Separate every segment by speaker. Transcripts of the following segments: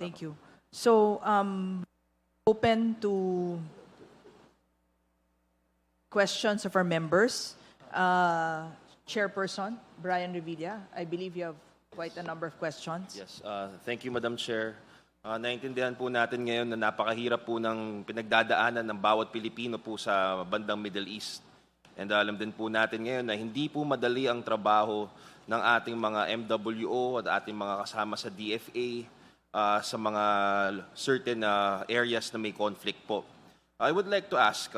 Speaker 1: Thank you. So, open to questions of our members. Chairperson, Brian Revilla, I believe you have quite a number of questions.
Speaker 2: Yes, thank you, Madam Chair. Naintindihan po natin ngayon na napakahirap po ng pinagdadaanan ng bawat Pilipino po sa bandang Middle East. And alam din po natin ngayon na hindi po madali ang trabaho ng ating mga MWO at ating mga kasama sa DFA sa mga certain areas na may conflict po. I would like to ask,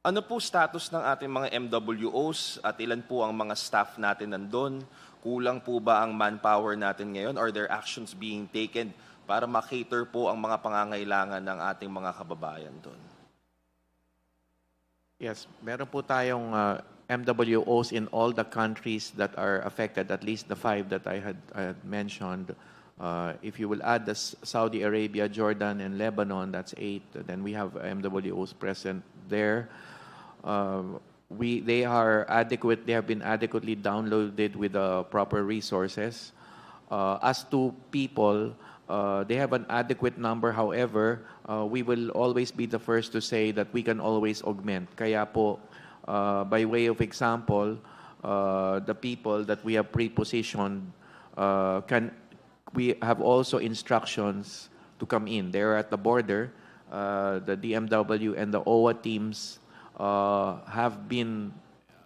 Speaker 2: ano po status ng ating mga MWOs at ilan po ang mga staff natin nandun? Kulang po ba ang manpower natin ngayon? Are there actions being taken para makater po ang mga pangangailangan ng ating mga kababayan doon?
Speaker 3: Yes, meron po tayong MWOs in all the countries that are affected, at least the 5 that I had mentioned. If you will add the Saudi Arabia, Jordan, and Lebanon, that's 8. Then we have MWOs present there. They are adequate. They have been adequately downloaded with the proper resources. As to people, they have an adequate number. However, we will always be the first to say that we can always augment. Kaya po, by way of example, the people that we have pre-positioned we have also instructions to come in. They're at the border. The DMW and the OWA teams have been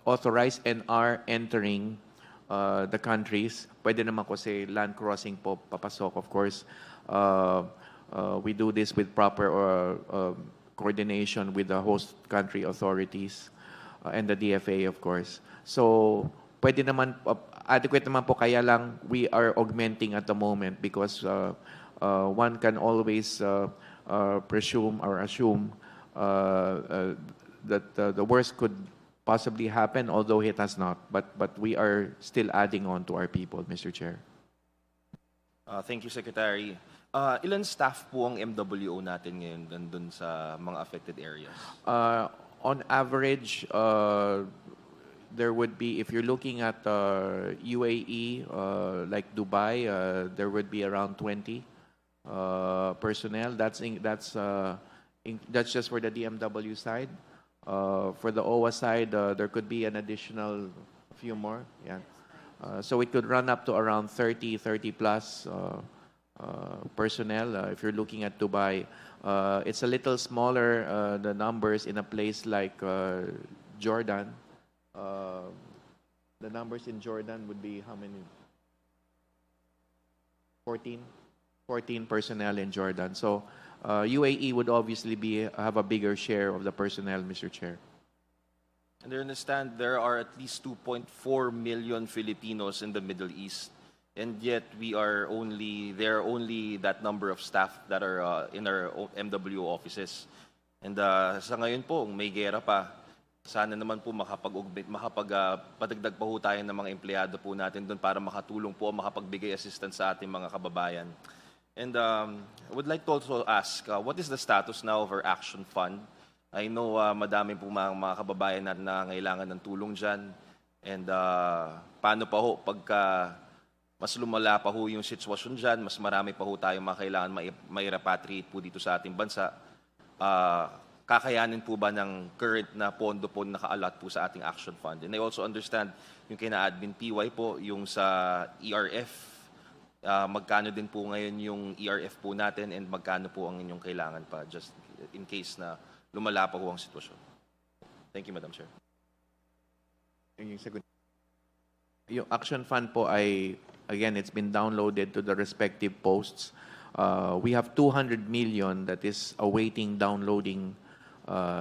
Speaker 3: authorized and are entering the countries. Pwede naman kasi land crossing po papasok, of course. We do this with proper coordination with the host country authorities and the DFA, of course. So, pwede naman, adequate naman po, kaya lang we are augmenting at the moment because one can always presume or assume that the worst could possibly happen, although it has not. But we are still adding on to our people, Mr. Chair.
Speaker 2: Thank you, Secretary. Ilan staff po ang MWO natin ngayon nandun sa mga affected areas?
Speaker 3: On average, there would be, if you're looking at UAE, like Dubai, there would be around 20 personnel. That's just for the DMW side. For the OWA side, there could be an additional few more. Yeah. So it could run up to around 30 plus personnel. If you're looking at Dubai, it's a little smaller, the numbers in a place like Jordan. The numbers in Jordan would be how many? 14 personnel in Jordan. So UAE would obviously have a bigger share of the personnel, Mr. Chair.
Speaker 2: And I understand there are at least 2.4 million Filipinos in the Middle East, and yet there are only that number of staff that are in our MWO offices. And sa ngayon po, may gera pa. Sana naman po makapagpadagdag pa po tayo ng mga empleyado po natin doon para makatulong po, makapagbigay assistance sa ating mga kababayan. And I would like to also ask, what is the status now of our Action Fund? I know madami po mga kababayan natin na kailangan ng tulong dyan. And paano pa ho pagka mas lumala pa ho yung sitwasyon dyan, mas marami pa ho tayong mga kailangan mai-repatriate po dito sa ating bansa. Kakayanin po ba ng current na pondo po naka-allot po sa ating Action Fund? And I also understand yung kina-admin PY po, yung sa ERF, magkano din po ngayon yung ERF po natin and magkano po ang inyong kailangan pa just in case na lumala pa po ang sitwasyon. Thank you, Madam Chair.
Speaker 3: Yung Action Fund po ay, again, it's been downloaded to the respective posts. We have 200 million that is awaiting downloading.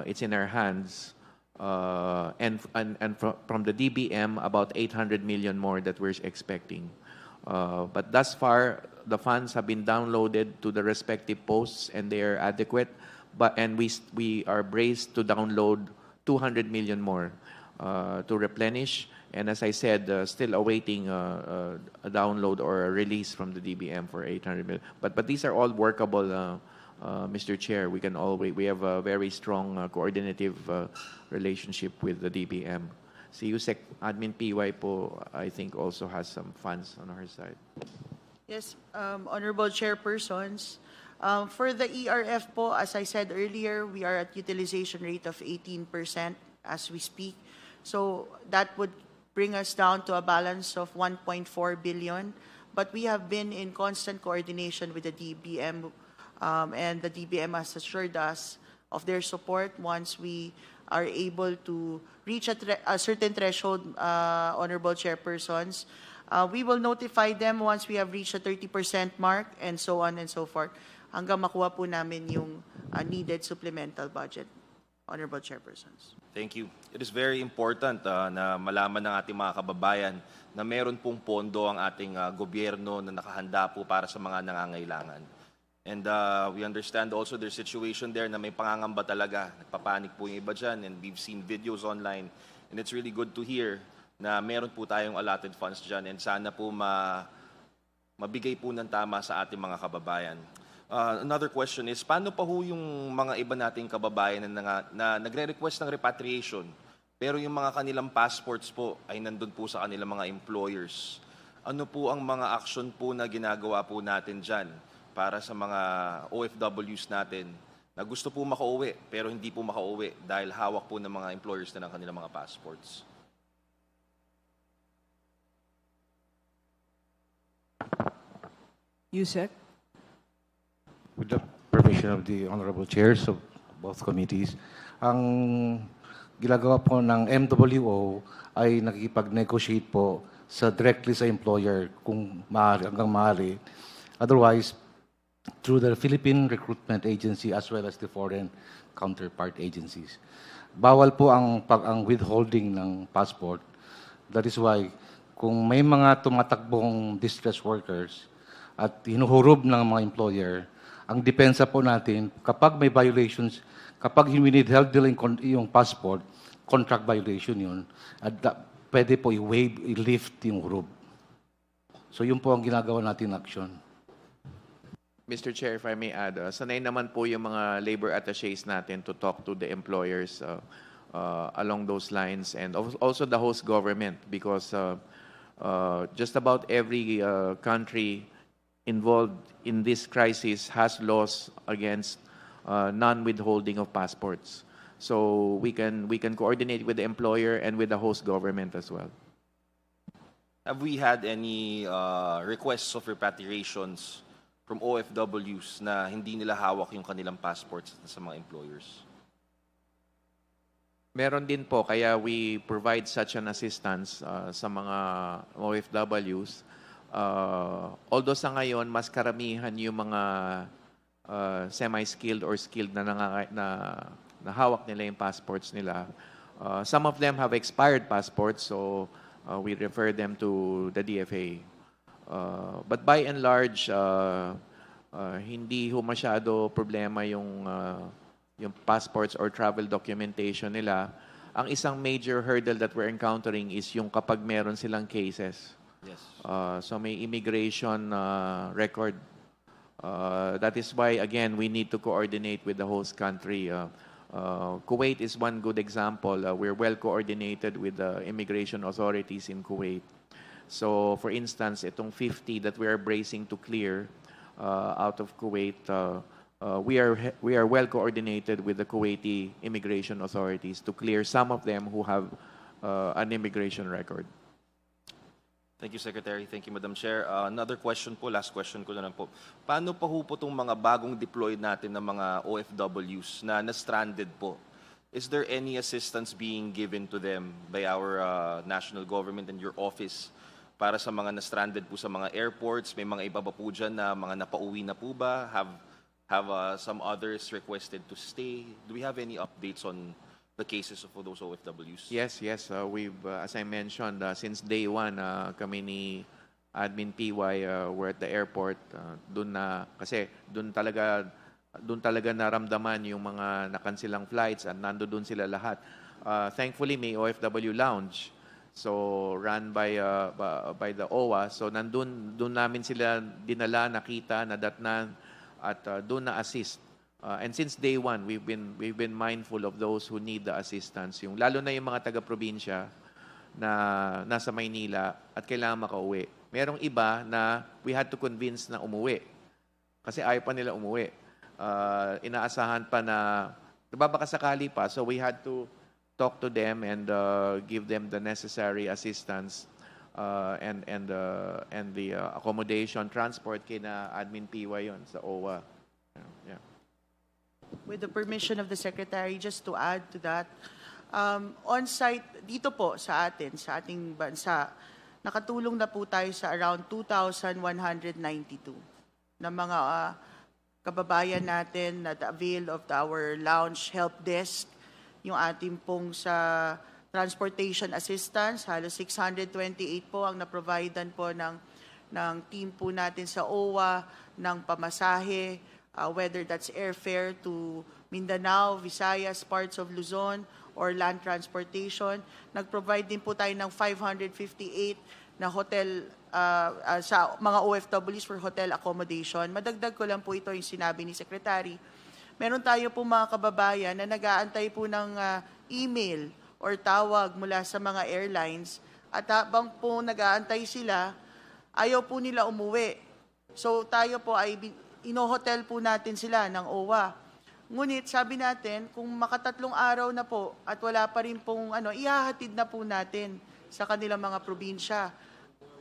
Speaker 3: It's in our hands. And from the DBM, about 800 million more that we're expecting. But thus far, the funds have been downloaded to the respective posts and they are adequate. And we are braced to download 200 million more to replenish. And as I said, still awaiting a download or a release from the DBM for 800 million. But these are all workable, Mr. Chair. We have a very strong coordinative relationship with the DBM. CUSEC Admin PY po, I think, also has some funds on her side.
Speaker 4: Yes, Honorable Chairpersons. For the ERF po, as I said earlier, we are at utilization rate of 18% as we speak. So that would bring us down to a balance of 1.4 billion. But we have been in constant coordination with the DBM, and the DBM has assured us of their support once we are able to reach a certain threshold, Honorable Chairpersons. We will notify them once we have reached a 30% mark and so on and so forth hanggang makuha po namin yung needed supplemental budget, Honorable Chairpersons.
Speaker 2: Thank you. It is very important na malaman ng ating mga kababayan na meron pong pondo ang ating gobyerno na nakahanda po para sa mga nangangailangan. And we understand also their situation there na may pangangamba talaga. Nagpapanik po yung iba dyan, and we've seen videos online. And it's really good to hear na meron po tayong allotted funds dyan, and sana po mabigay po ng tama sa ating mga kababayan. Another question is, paano pa ho yung mga iba nating kababayan na nagre-request ng repatriation, pero yung mga kanilang passports po ay nandun po sa kanilang mga employers? Ano po ang mga action po na ginagawa po natin dyan para sa mga OFWs natin na gusto po makauwi pero hindi po makauwi dahil hawak po ng mga employers na ng kanilang mga passports?
Speaker 1: Yusek?
Speaker 5: With the permission of the honorable chairs of both committees, ang ginagawa po ng MWO ay nakikipag-negotiate po directly sa employer kung maaari, hanggang maaari. Otherwise, through the Philippine Recruitment Agency as well as the foreign counterpart agencies. Bawal po ang withholding ng passport. That is why kung may mga tumatakbong distress workers at hinuhurub ng mga employer, ang depensa po natin, kapag may violations, kapag hinwithheld nila yung passport, contract violation yun, at pwede po i-waive, i-lift yung hurub. So yun po ang ginagawa natin action.
Speaker 3: Mr. Chair, if I may add, sanay naman po yung mga labor attaches natin to talk to the employers along those lines, and also the host government, because just about every country involved in this crisis has laws against non-withholding of passports. So we can coordinate with the employer and with the host government as well.
Speaker 2: Have we had any requests of repatriations from OFWs na hindi nila hawak yung kanilang passports sa mga employers?
Speaker 3: Meron din po, kaya we provide such an assistance sa mga OFWs. Although sa ngayon, mas karamihan yung mga semi-skilled or skilled na hawak nila yung passports nila. Some of them have expired passports, so we refer them to the DFA. But by and large, hindi ho masyado problema yung passports or travel documentation nila. Ang isang major hurdle that we're encountering is yung kapag meron silang cases.
Speaker 2: Yes.
Speaker 3: So may immigration record. That is why, again, we need to coordinate with the host country. Kuwait is one good example. We're well coordinated with the immigration authorities in Kuwait. So, for instance, itong 50 that we are bracing to clear out of Kuwait, we are well coordinated with the Kuwaiti immigration authorities to clear some of them who have an immigration record.
Speaker 2: Thank you, Secretary. Thank you, Madam Chair. Another question po, last question ko na lang po. Paano pa po itong mga bagong deployed natin ng mga OFWs na stranded po? Is there any assistance being given to them by our national government and your office para sa mga na-stranded po sa mga airports? May mga iba ba po dyan na mga napauwi na po ba? Have some others requested to stay? Do we have any updates on the cases of those OFWs?
Speaker 3: Yes. We've, as I mentioned, since day one, kami ni Admin PY were at the airport. Kasi doon talaga naramdaman yung mga nakansilang flights at nandoon sila lahat. Thankfully, may OFW lounge. So, run by the OWA. So, doon namin sila dinala, nakita, nadatnan, at doon na-assist. And since day one, we've been mindful of those who need the assistance. Lalo na yung mga taga-probinsya na nasa Maynila at kailangan makauwi. Merong iba na we had to convince na umuwi. Kasi ayaw pa nila umuwi. Inaasahan pa na nababakasakali pa. So we had to talk to them and give them the necessary assistance and the accommodation, transport kina Admin PY yun sa OWA. Yeah.
Speaker 4: With the permission of the Secretary, just to add to that, on-site, dito po sa atin, sa ating bansa, nakatulong na po tayo sa around 2,192 na mga kababayan natin na avail of our lounge help desk, yung ating pong sa transportation assistance, halos 628 po ang na-providean po ng team po natin sa OWA ng pamasahe, whether that's airfare to Mindanao, Visayas, parts of Luzon, or land transportation. Nag-provide din po tayo ng 558 na hotel sa mga OFWs for hotel accommodation. Madagdag ko lang po ito yung sinabi ni Secretary. Meron tayo po mga kababayan na nag-aantay po ng email or tawag mula sa mga airlines at habang po nag-aantay sila, ayaw po nila umuwi. So tayo po ay ino-hotel po natin sila ng OWA. Ngunit sabi natin, kung makatatlong araw na po at wala pa rin pong ihahatid na po natin sa kanilang mga probinsya.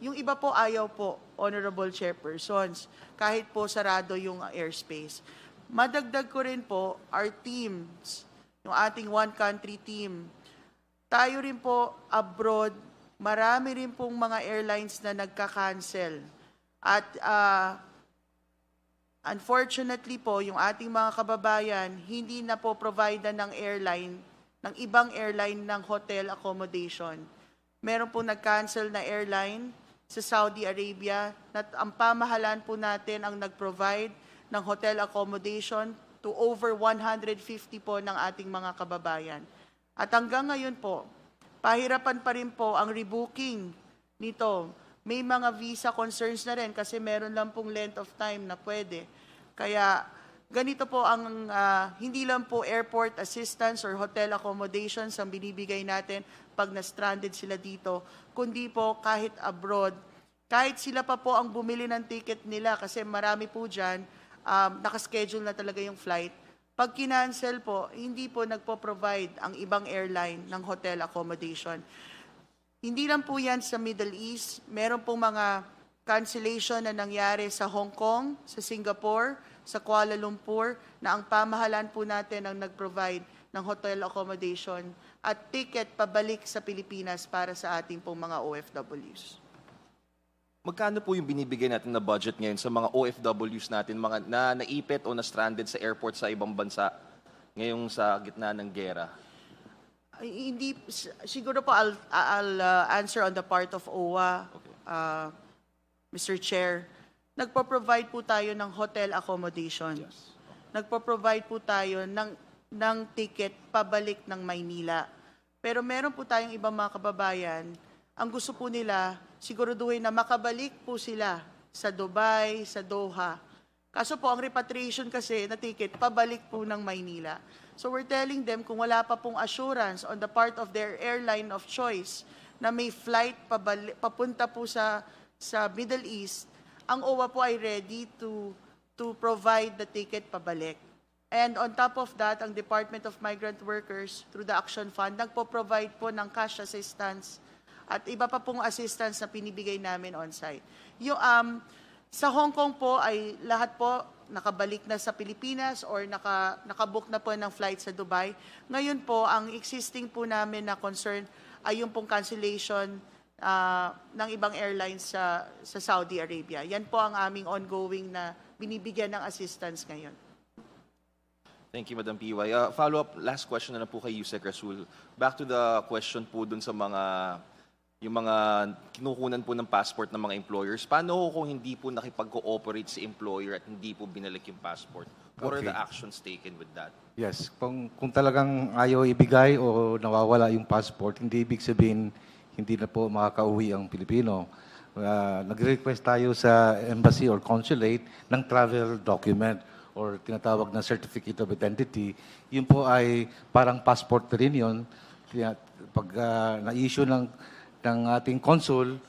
Speaker 4: Yung iba po ayaw po, Honorable Chairpersons, kahit po sarado yung airspace. Madagdag ko rin po, our teams, yung ating one country team, tayo rin po abroad, marami rin pong mga airlines na nagka-cancel. At unfortunately po, yung ating mga kababayan, hindi na po provide ng airline, ng ibang airline ng hotel accommodation. Meron po nag-cancel na airline sa Saudi Arabia na ang pamahalaan po natin ang nag-provide ng hotel accommodation to over 150 po ng ating mga kababayan. At hanggang ngayon po, pahirapan pa rin po ang rebooking nito. May mga visa concerns na rin kasi meron lang pong length of time na pwede. Kaya ganito po ang hindi lang po airport assistance or hotel accommodations ang binibigay natin pag na-stranded sila dito, kundi po kahit abroad, kahit sila pa po ang bumili ng ticket nila kasi marami po dyan, nakaschedule na talaga yung flight. Pag kinancel po, hindi po nagpo-provide ang ibang airline ng hotel accommodation. Hindi lang po yan sa Middle East. Meron pong mga cancellation na nangyari sa Hong Kong, sa Singapore, sa Kuala Lumpur, na ang pamahalaan po natin ang nag-provide ng hotel accommodation at ticket pabalik sa Pilipinas para sa ating pong mga OFWs.
Speaker 2: Magkano po yung binibigay natin na budget ngayon sa mga OFWs natin, mga na naipit o na stranded sa airport sa ibang bansa ngayong sa gitna ng gera?
Speaker 4: Hindi, siguro po I'll answer on the part of OWA, Mr. Chair. Nagpo-provide po tayo ng hotel accommodation.
Speaker 2: Yes.
Speaker 4: Nagpo-provide po tayo ng ticket pabalik ng Maynila. Pero meron po tayong ibang mga kababayan, ang gusto po nila, siguraduhin na makabalik po sila sa Dubai, sa Doha. Kaso po, ang repatriation kasi na ticket, pabalik po ng Maynila. So we're telling them kung wala pa pong assurance on the part of their airline of choice na may flight papunta po sa Middle East, ang OWA po ay ready to provide the ticket pabalik. And on top of that, ang Department of Migrant Workers through the Action Fund, nagpo-provide po ng cash assistance at iba pa pong assistance na pinibigay namin on-site. Yung, sa Hong Kong po ay lahat po nakabalik na sa Pilipinas or nakabook na po ng flight sa Dubai. Ngayon po, ang existing po namin na concern ay yung pong cancellation ng ibang airlines sa Saudi Arabia. Yan po ang aming ongoing na binibigyan ng assistance ngayon.
Speaker 2: Thank you, Madam PY. Follow-up, last question na lang po kay Yusek Rasul. Back to the question po dun sa yung mga kinukunan po ng passport ng mga employers. Paano kung hindi po nakipag-cooperate si employer at hindi po binalik yung passport? What are the actions taken with that?
Speaker 5: Yes, kung talagang ayaw ibigay o nawawala yung passport, hindi ibig sabihin hindi na po makakauwi ang Pilipino. Nag-request tayo sa embassy or consulate ng travel document or tinatawag na certificate of identity. Yun po ay parang passport rin yun. Pag na-issue ng ating consul,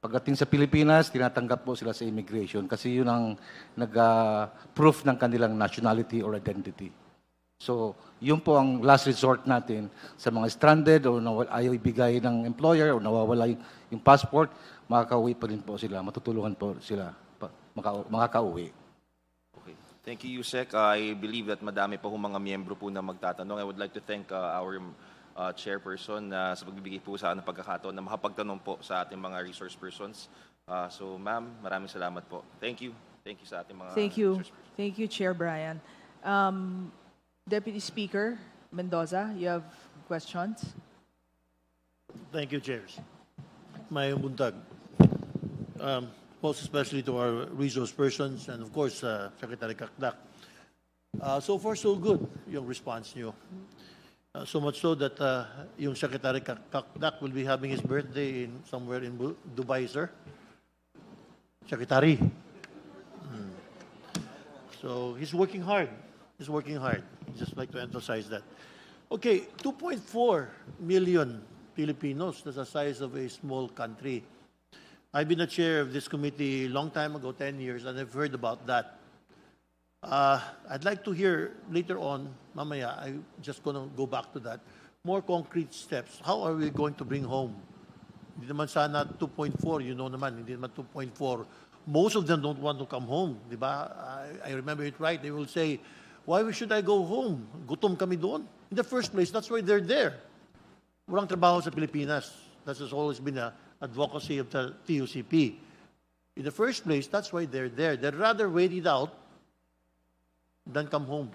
Speaker 5: Pagdating sa Pilipinas, tinatanggap po sila sa immigration kasi yun ang nag-proof ng kanilang nationality or identity. So, yun po ang last resort natin sa mga stranded o ayaw ibigay ng employer o nawawala yung passport, makakauwi pa rin po sila, matutulungan po sila makakauwi.
Speaker 2: Okay. Thank you, Yusek. I believe that madami pa mga miyembro po na magtatanong. I would like to thank our chairperson sa pagbibigay po sa pagkakataon na makapagtanong po sa ating mga resource persons. So, ma'am, maraming salamat po. Thank you. Thank you sa ating mga
Speaker 1: Thank you.
Speaker 2: resource persons.
Speaker 1: Thank you, Chair Brian. Deputy Speaker Mendoza, you have questions?
Speaker 6: Thank you, Chairs. May buntag. Most especially to our resource persons and of course, Secretary Kakdak. So far, so good yung response niyo. So much so that yung Secretary Kakdak will be having his birthday somewhere in Dubai, sir. Secretary. So he's working hard. He's working hard. Just like to emphasize that. Okay, 2.4 million Filipinos. That's the size of a small country. I've been a chair of this committee a long time ago, 10 years, and I've heard about that. I'd like to hear later on, mamaya, I'm just going to go back to that, more concrete steps. How are we going to bring home? Hindi naman sana 2.4, you know naman, hindi naman 2.4. Most of them don't want to come home, di ba? I remember it right. They will say, why should I go home? Gutom kami doon. In the first place, that's why they're there. Walang trabaho sa Pilipinas. That has always been an advocacy of the TUCP. In the first place, that's why they're there. They'd rather wait it out than come home.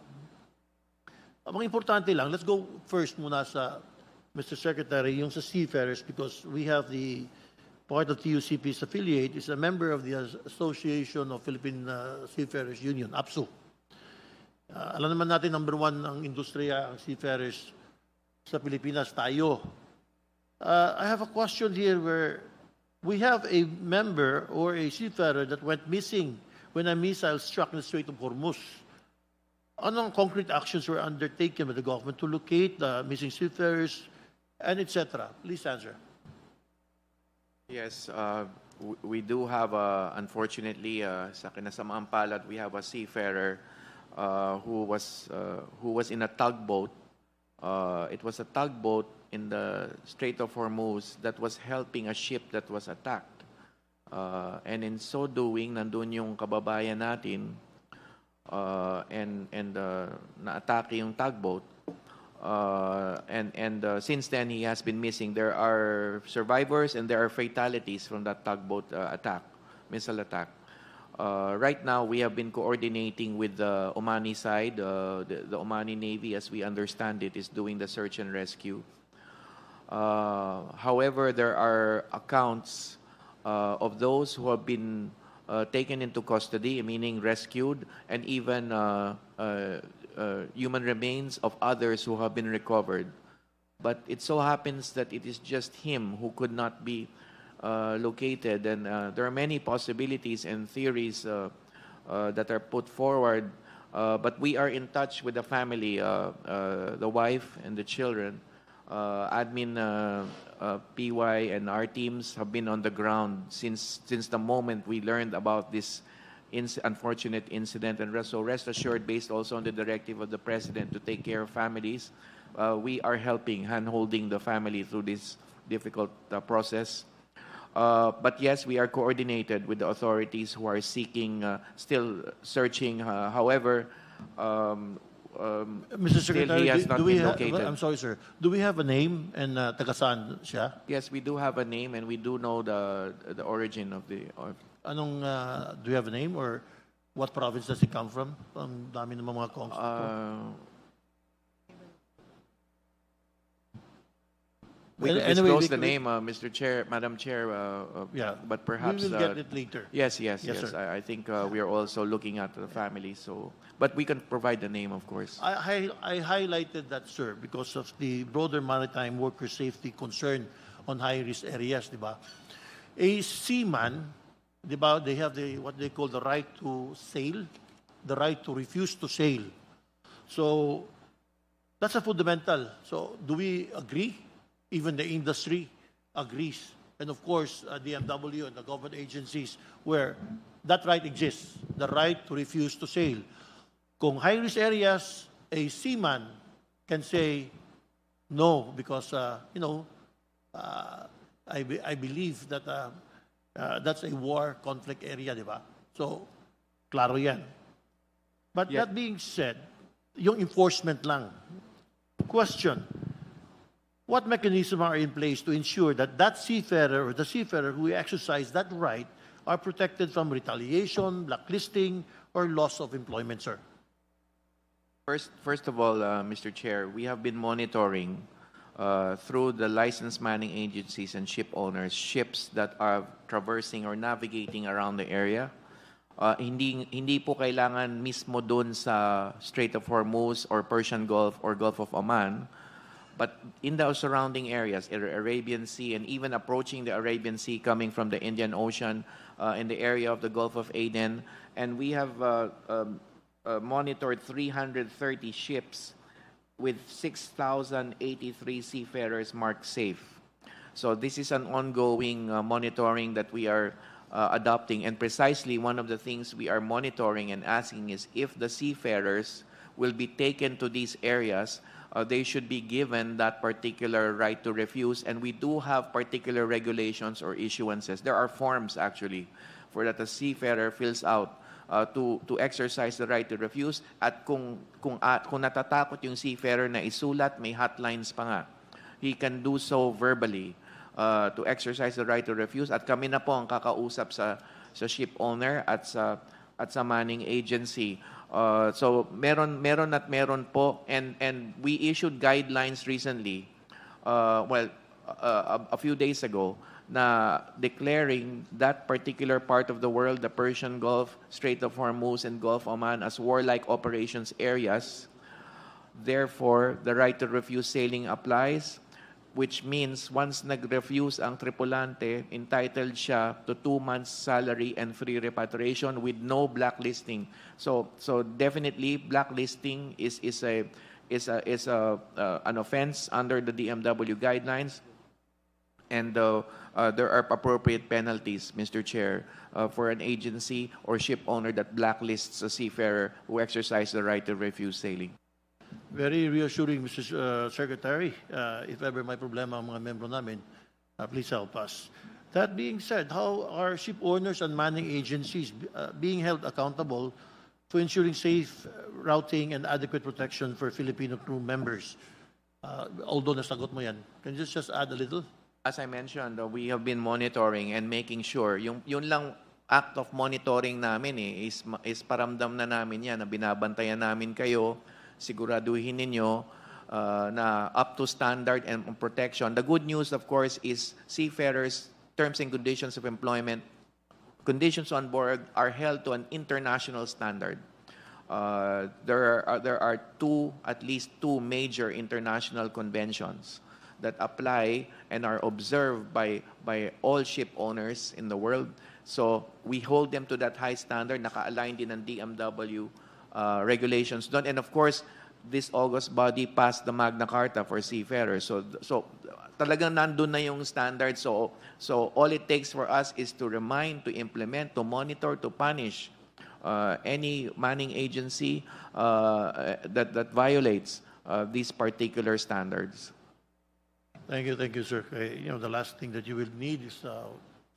Speaker 6: Ang mga importante lang, let's go first muna sa Mr. Secretary, yung sa seafarers, because we have the part of TUCP's affiliate is a member of the Association of Philippine Seafarers Union, APSU. Alam naman natin, number one ang industriya, ang seafarers sa Pilipinas, tayo. I have a question here where we have a member or a seafarer that went missing when a missile struck in the Strait of Hormuz. Anong concrete actions were undertaken by the government to locate the missing seafarers and etc.? Please answer.
Speaker 3: Yes, we do have, unfortunately, sa kinasamaang palad, we have a seafarer who was in a tugboat. It was a tugboat in the Strait of Hormuz that was helping a ship that was attacked. And in so doing, nandun yung kababayan natin and na-atake yung tugboat. And since then, he has been missing. There are survivors and there are fatalities from that tugboat attack, missile attack. Right now, we have been coordinating with the Omani side. The Omani Navy, as we understand it, is doing the search and rescue. However, there are accounts of those who have been taken into custody, meaning rescued, and even human remains of others who have been recovered. But it so happens that it is just him who could not be located, and there are many possibilities and theories that are put forward, but we are in touch with the family, the wife and the children. Admin PY and our teams have been on the ground since the moment we learned about this unfortunate incident, and so rest assured, based also on the directive of the President to take care of families, we are helping, hand-holding the family through this difficult process. But yes, we are coordinated with the authorities who are seeking, still searching. However,
Speaker 6: Mr. Secretary,
Speaker 3: he has not
Speaker 6: do we
Speaker 3: been
Speaker 6: have,
Speaker 3: located.
Speaker 6: I'm sorry, sir. Do we have a name and taga-saan siya?
Speaker 3: Yes, we do have a name, and we do know the origin of the.
Speaker 6: Anong, do you have a name or what province does he come from? Ang dami ng mga congs.
Speaker 3: We could
Speaker 6: Anyway,
Speaker 3: disclose the name, Mr. Chair, Madam Chair,
Speaker 6: Yeah,
Speaker 3: but perhaps
Speaker 6: we will get it later.
Speaker 3: Yes,
Speaker 6: Yes, sir.
Speaker 3: I think we are also looking at the family. So, but we can provide the name, of course.
Speaker 6: I highlighted that, sir, because of the broader maritime worker safety concern on high-risk areas, di ba? A seaman, di ba, they have what they call the right to sail, the right to refuse to sail. So, that's a fundamental. So, do we agree? Even the industry agrees and of course, DMW and the government agencies where that right exists, the right to refuse to sail. Kung high-risk areas, a seaman can say no because, I believe that that's a war conflict area, di ba? So, klaro yan. But
Speaker 3: Yeah.
Speaker 6: that being said, yung enforcement lang. Question, what mechanisms are in place to ensure that that seafarer or the seafarer who exercise that right are protected from retaliation, blacklisting, or loss of employment, sir?
Speaker 3: First of all, Mr. Chair, we have been monitoring through the licensed manning agencies and ship owners, ships that are traversing or navigating around the area. Hindi po kailangan mismo doon sa Strait of Hormuz or Persian Gulf or Gulf of Oman, but in the surrounding areas, Arabian Sea and even approaching the Arabian Sea coming from the Indian Ocean in the area of the Gulf of Aden. And we have monitored 330 ships with 6,083 seafarers marked safe. So this is an ongoing monitoring that we are adopting. And precisely one of the things we are monitoring and asking is if the seafarers will be taken to these areas, they should be given that particular right to refuse. And we do have particular regulations or issuances. There are forms actually for that the seafarer fills out to exercise the right to refuse. At kung natatakot yung seafarer na isulat, may hotlines pa nga. He can do so verbally to exercise the right to refuse. At kami na po ang kakausap sa ship owner at sa manning agency. So meron po, and we issued guidelines recently, a few days ago, na declaring that particular part of the world, the Persian Gulf, Strait of Hormuz, and Gulf Oman as warlike operations areas. Therefore, the right to refuse sailing applies, which means once nag-refuse ang tripulante, entitled siya to 2 months salary and free repatriation with no blacklisting. So definitely blacklisting is an offense under the DMW guidelines. And there are appropriate penalties, Mr. Chair, for an agency or ship owner that blacklists a seafarer who exercised the right to refuse sailing.
Speaker 6: Very reassuring, Mr. Secretary. If ever may problema ang mga membro namin, please help us. That being said, how are ship owners and manning agencies being held accountable to ensuring safe routing and adequate protection for Filipino crew members? Although nasagot mo yan, can you just add a little?
Speaker 3: As I mentioned, we have been monitoring and making sure, yun lang act of monitoring namin is paramdam na namin yan, na binabantayan namin kayo, siguraduhin ninyo na up to standard and protection. The good news, of course, is seafarers' terms and conditions of employment, conditions on board are held to an international standard. There are at least two major international conventions that apply and are observed by all ship owners in the world. So we hold them to that high standard, naka-align din ng DMW regulations doon. And of course, this August body passed the Magna Carta for seafarers. So talagang nandun na yung standard. So all it takes for us is to remind, to implement, to monitor, to punish any manning agency that violates these particular standards.
Speaker 6: Thank you, sir. The last thing that you will need is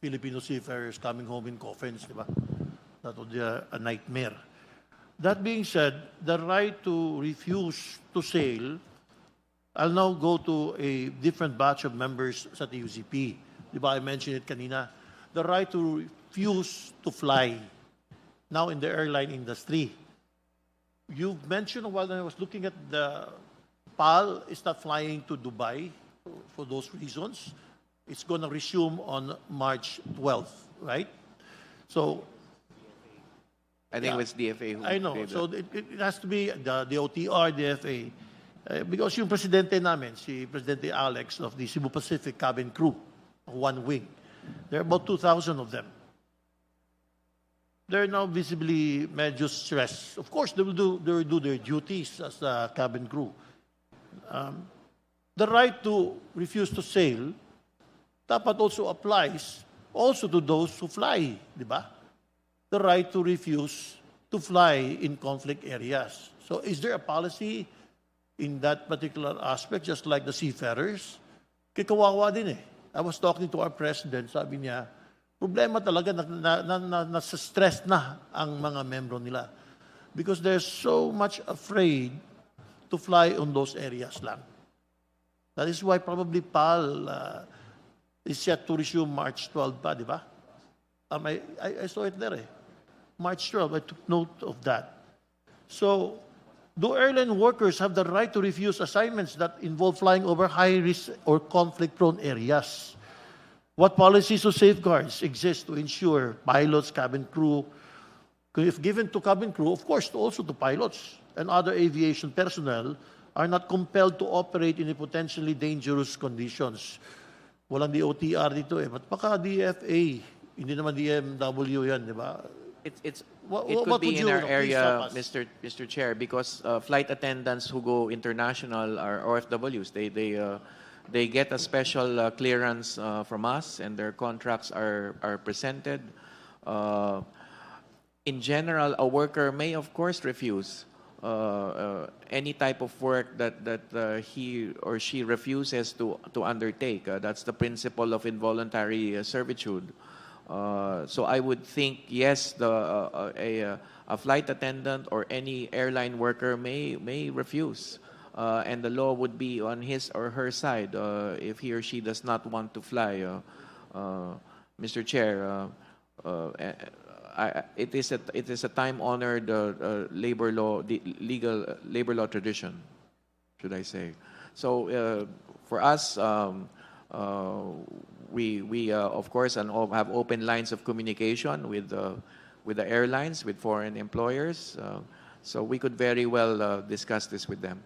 Speaker 6: Filipino seafarers coming home in coffins, di ba? That would be a nightmare. That being said, the right to refuse to sail, I'll now go to a different batch of members sa TUCP. Di ba, I mentioned it kanina. The right to refuse to fly, now in the airline industry. You've mentioned while I was looking at the PAL is not flying to Dubai for those reasons. It's going to resume on March 12th, right? So,
Speaker 3: I think it was DFA who
Speaker 6: I know.
Speaker 3: gave
Speaker 6: So
Speaker 3: that.
Speaker 6: it has to be the OTR, DFA. Because yung presidente namin, si Presidente Alex of the Cebu Pacific cabin crew, one wing, there are about 2,000 of them. They're now visibly medyo stressed. Of course, they will do their duties as a cabin crew. The right to refuse to sail dapat also applies also to those who fly, di ba? The right to refuse to fly in conflict areas. So is there a policy in that particular aspect, just like the seafarers? Kikawawa din eh. I was talking to our president, sabi niya, problema talaga nasa stress na ang mga membro nila because they're so much afraid to fly on those areas lang. That is why probably PAL is set to resume March 12 pa, di ba? I saw it there eh. March 12, I took note of that. So, do airline workers have the right to refuse assignments that involve flying over high-risk or conflict-prone areas? What policies or safeguards exist to ensure pilots, cabin crew, if given to cabin crew, of course, also to pilots and other aviation personnel, are not compelled to operate in a potentially dangerous conditions? Walang DOTR dito eh. Ba't baka DFA? Hindi naman DMW yan, di ba?
Speaker 3: It
Speaker 6: What
Speaker 3: could
Speaker 6: would
Speaker 3: be in
Speaker 6: you-
Speaker 3: our
Speaker 6: please
Speaker 3: area,
Speaker 6: help us.
Speaker 3: Mr. Chair, because flight attendants who go international are OFWs. They get a special clearance from us, and their contracts are presented. In general, a worker may, of course, refuse any type of work that he or she refuses to undertake. That's the principle of involuntary servitude. So I would think, yes, a flight attendant or any airline worker may refuse, and the law would be on his or her side if he or she does not want to fly. Mr. Chair, it is a time-honored labor law, legal labor law tradition, should I say? So for us. We of course have open lines of communication with the airlines, with foreign employers, so we could very well discuss this with them.